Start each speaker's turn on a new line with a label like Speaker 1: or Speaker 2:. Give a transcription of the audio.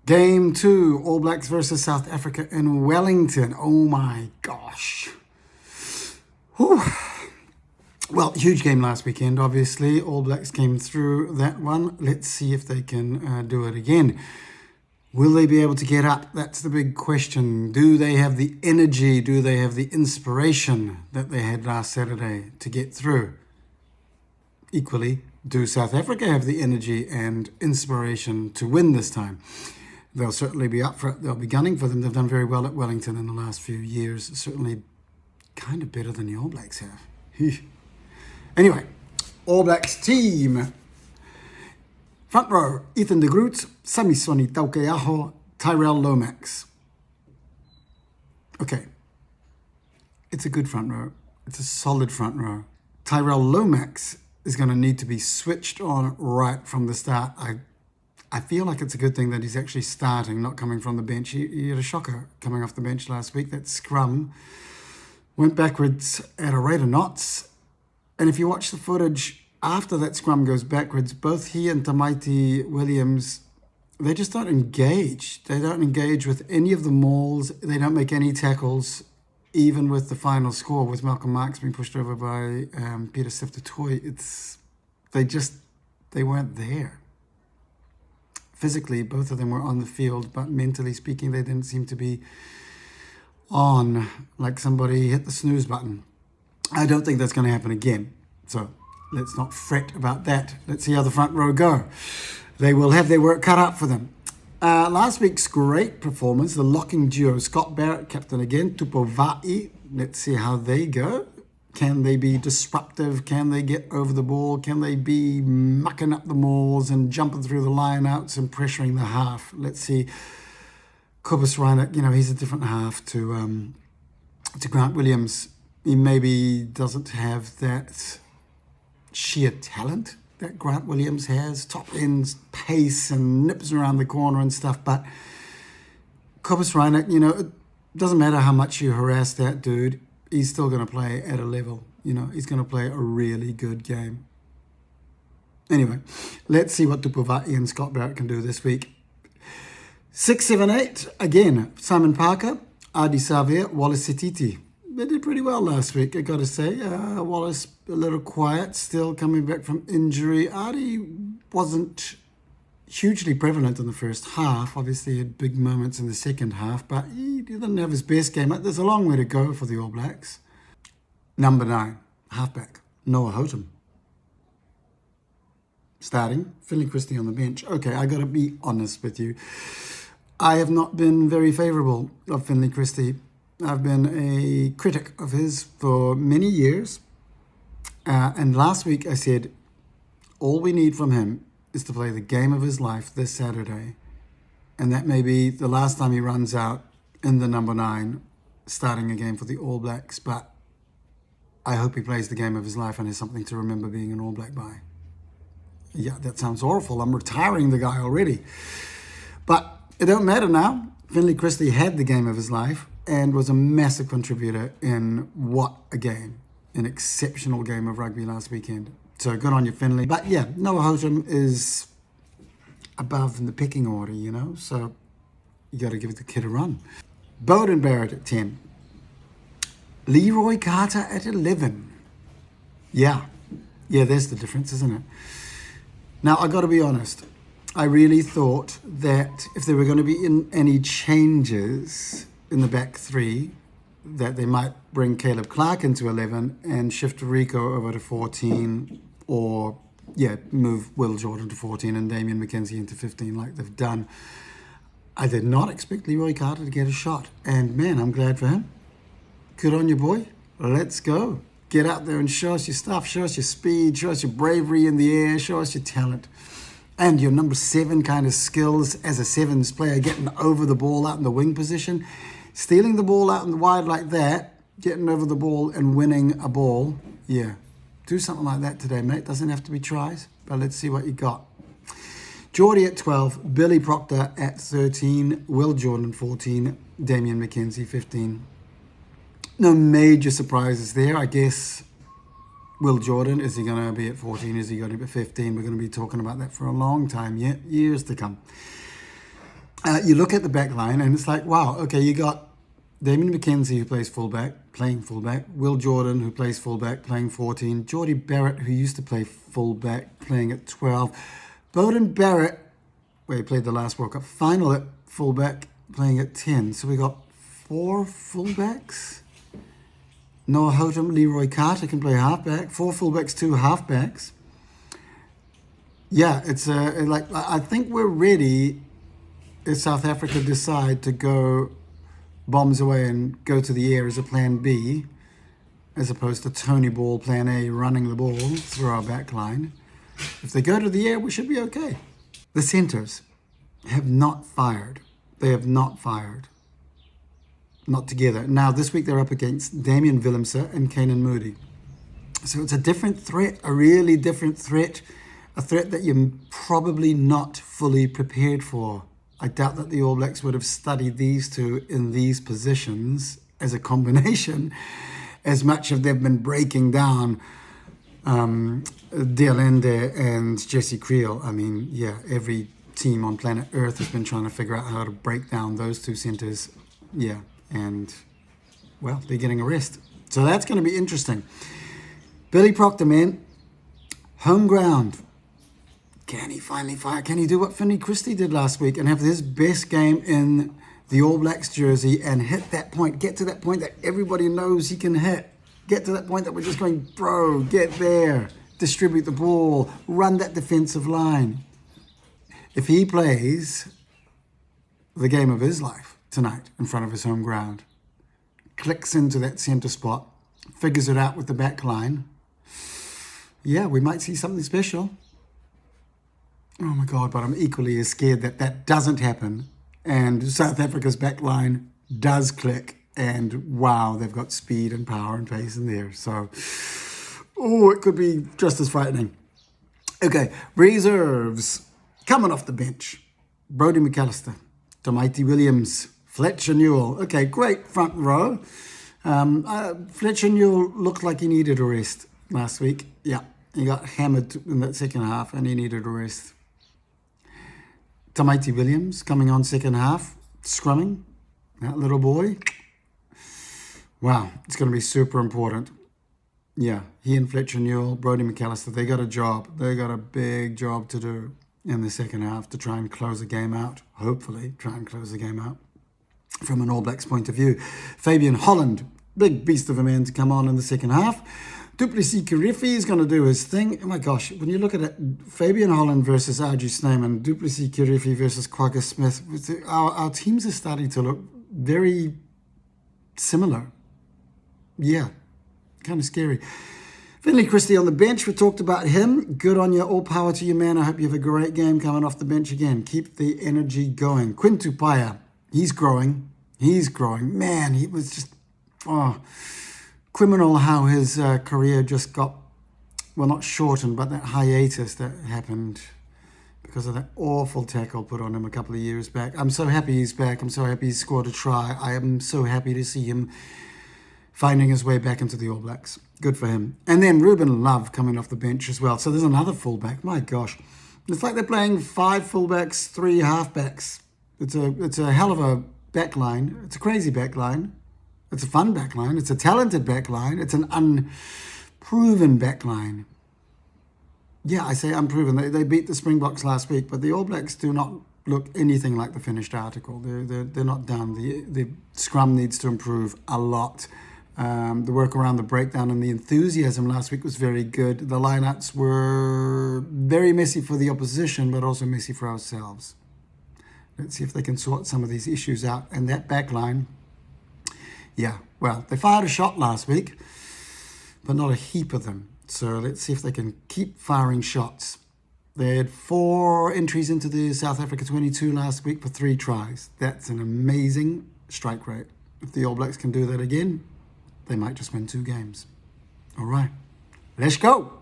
Speaker 1: Game 2, All Blacks versus South Africa in Wellington. Oh my gosh. Whew. Well, huge game last weekend, obviously. All Blacks came through that one. Let's see if they can do it again. Will they be able to get up? That's the big question. Do they have the energy? Do they have the inspiration that they had last Saturday to get through? Equally, do South Africa have the energy and inspiration to win this time? They'll certainly be up for it. They'll be gunning for them. They've done very well at Wellington in the last few years. Certainly kind of better than the All Blacks have. Anyway, All Blacks team. Front row, Ethan de Groot, Samisoni Taukeaho, Tyrell Lomax. Okay, it's a good front row. It's a solid front row. Tyrell Lomax is going to need to be switched on right from the start. I feel like it's a good thing that he's actually starting, not coming from the bench. He had a shocker coming off the bench last week. That scrum went backwards at a rate of knots. And if you watch the footage, after that scrum goes backwards, both he and Tamaiti Williams, they just don't engage. They don't engage with any of the mauls. They don't make any tackles, even with the final score, with Malcolm Marx being pushed over by Peter Sifter-Toy. They weren't there. Physically, both of them were on the field, but mentally speaking, they didn't seem to be on, like somebody hit the snooze button. I don't think that's going to happen again. So let's not fret about that. Let's see how the front row go. They will have their work cut out for them. Last week's great performance, the locking duo, Scott Barrett, captain again, Tupo Va'i. Let's see how they go. Can they be disruptive? Can they get over the ball? Can they be mucking up the mauls and jumping through the lineouts and pressuring the half? Let's see. Cobus Reinach, he's a different half to Grant Williams. He maybe doesn't have that sheer talent that Grant Williams has, top end pace and nips around the corner and stuff, but Cobus Reinach, it doesn't matter how much you harass that dude, he's still going to play at a level. He's going to play a really good game. Anyway, let's see what Tupuvai and Scott Barrett can do this week. 6, 7, 8, again, Simon Parker, Adi Savia, Wallace Sititi. They did pretty well last week, I got to say. Wallace, a little quiet, still coming back from injury. Adi wasn't hugely prevalent in the first half. Obviously, he had big moments in the second half, but he didn't have his best game. There's a long way to go for the All Blacks. Number 9, halfback, Noah Houghton. Starting, Finley Christie on the bench. Okay, I got to be honest with you. I have not been very favourable of Finley Christie. I've been a critic of his for many years. And last week I said, all we need from him is to play the game of his life this Saturday. And that may be the last time he runs out in the number 9, starting a game for the All Blacks. But I hope he plays the game of his life and has something to remember being an All Black by. Yeah, that sounds awful. I'm retiring the guy already. But it don't matter now. Finley Christie had the game of his life and was a massive contributor in what a game. An exceptional game of rugby last weekend. So good on you, Finley. But yeah, Noah Houghton is above in the pecking order, so you got to give the kid a run. Beauden Barrett at 10. Leroy Carter at 11. Yeah, there's the difference, isn't it? Now, I got to be honest. I really thought that if there were going to be any changes in the back 3, that they might bring Caleb Clark into 11 and shift Rico over to 14, or move Will Jordan to 14 and Damian McKenzie into 15 like they've done. I did not expect Leroy Carter to get a shot, and man, I'm glad for him. Good on you, boy. Let's go. Get out there and show us your stuff, show us your speed, show us your bravery in the air, show us your talent. And your number 7 kind of skills as a 7s player, getting over the ball out in the wing position. Stealing the ball out in the wide like that, getting over the ball and winning a ball. Yeah, do something like that today, mate. Doesn't have to be tries, but let's see what you got. Geordie at 12, Billy Proctor at 13, Will Jordan 14, Damian McKenzie 15. No major surprises there, I guess. Will Jordan, is he going to be at 14? Is he going to be at 15? We're going to be talking about that for a long time yet, years to come. You look at the back line and it's like, wow, okay, you got Damien McKenzie, who plays fullback, playing fullback. Will Jordan, who plays fullback, playing 14. Geordie Barrett, who used to play fullback, playing at 12. Bowden Barrett, where he played the last World Cup final at fullback, playing at 10. So we got 4 fullbacks. Noah Houghton, Leroy Carter can play halfback. 4 fullbacks, 2 halfbacks. Yeah, it's like, I think we're ready if South Africa decide to go bombs away and go to the air as a plan B, as opposed to Tony Ball plan A, running the ball through our back line. If they go to the air, we should be okay. The centres have not fired. They have not fired. Not together. Now, this week they're up against Damian Willemse and Keenan Moody. So it's a different threat, a really different threat, a threat that you're probably not fully prepared for. I doubt that the All Blacks would have studied these two in these positions as a combination as much as they've been breaking down Dealende and Jesse Creel. I mean, yeah, every team on planet Earth has been trying to figure out how to break down those two centres. Yeah, and, well, they're getting a rest. So that's going to be interesting. Billy Proctor, man, home ground. Can he finally fire? Can he do what Finley Christie did last week and have his best game in the All Blacks jersey and hit that point, get to that point that everybody knows he can hit, get to that point that we're just going, bro, get there, distribute the ball, run that defensive line. If he plays the game of his life tonight in front of his home ground, clicks into that centre spot, figures it out with the back line, yeah, we might see something special. Oh my God, but I'm equally as scared that that doesn't happen and South Africa's back line does click and wow, they've got speed and power and pace in there. So, oh, it could be just as frightening. Okay, reserves. Coming off the bench. Brodie McAllister, Tomaiti Williams, Fletcher Newell. Okay, great front row. Fletcher Newell looked like he needed a rest last week. Yeah, he got hammered in that second half and he needed a rest. Tomaiti Williams coming on second half, scrumming, that little boy. Wow, it's going to be super important. Yeah, he and Fletcher Newell, Brodie McAllister, they got a job. They got a big job to do in the second half to try and close the game out. Hopefully, try and close the game out from an All Blacks point of view. Fabian Holland, big beast of a man to come on in the second half. Duplessis Kirifi is going to do his thing. Oh my gosh, when you look at it, Fabian Holland versus Arju Snyman, Duplessis Kirifi versus Quagga Smith, our teams are starting to look very similar. Yeah, kind of scary. Finley Christie on the bench, we talked about him. Good on you, all power to you, man. I hope you have a great game coming off the bench again. Keep the energy going. Quinn Tupaia, he's growing. Man, he was just, criminal how his career just got, well, not shortened, but that hiatus that happened because of that awful tackle put on him a couple of years back. I'm so happy he's back. I'm so happy he scored a try. I am so happy to see him finding his way back into the All Blacks. Good for him. And then Ruben Love coming off the bench as well. So there's another fullback. My gosh. It's like they're playing 5 fullbacks, 3 halfbacks. It's a hell of a back line. It's a crazy back line. It's a fun back line. It's a talented back line. It's an unproven back line. Yeah, I say unproven. They beat the Springboks last week, but the All Blacks do not look anything like the finished article. They're not done. The scrum needs to improve a lot. The work around the breakdown and the enthusiasm last week was very good. The lineouts were very messy for the opposition, but also messy for ourselves. Let's see if they can sort some of these issues out. And that back line, yeah, well, they fired a shot last week, but not a heap of them. So let's see if they can keep firing shots. They had 4 entries into the South Africa 22 last week for 3 tries. That's an amazing strike rate. If the All Blacks can do that again, they might just win 2 games. All right, let's go.